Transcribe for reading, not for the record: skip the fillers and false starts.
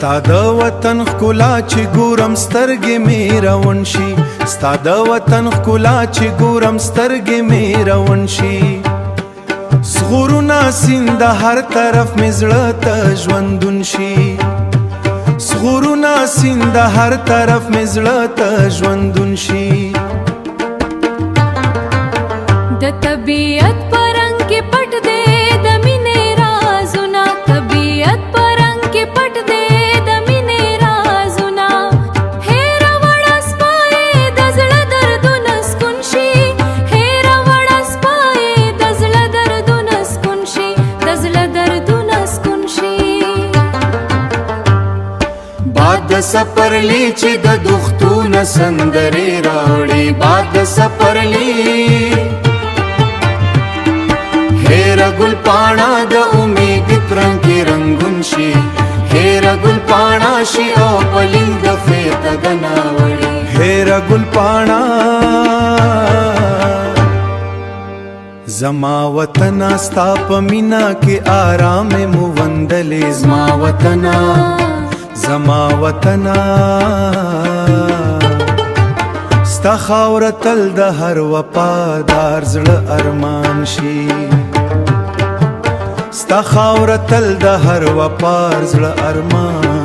ستا د وطن ښکلا چې ګورم سترګې مې روان شي ستا د وطن ښکلا چې ګورم سترګې مې روان شي سغورونه سیند هر طرف مې زړه ته ژوندون شي سغورونه سیند هر طرف مې زړه ته ژوندون شي د طبیعت په رنګ کې پټ دی د مینې رازونه طبیعت په رنګ کې پټ دی د مینې رازونه هېره وړه سپایې د زړه دردونه سکون شي هېره وړه سپایې د زړه دردونه سکون شي د زړه دردونه سکون شي باد د سپرلی چې د دوښتونه سندرې راوړي باد د سپرلی هیرا گل پانا د امید پرنګ کې رنگون شي هیرا گل پانا شي او پلنګ فیت غناوړي هیرا گل پانا زما وطن ستا په مینا کې آرام مو وندلې زما وطن زما وطن ستا خاور تل د هر وفادار زړه ارمان شي ستا خاور تل د هر وفادار زړه ارمان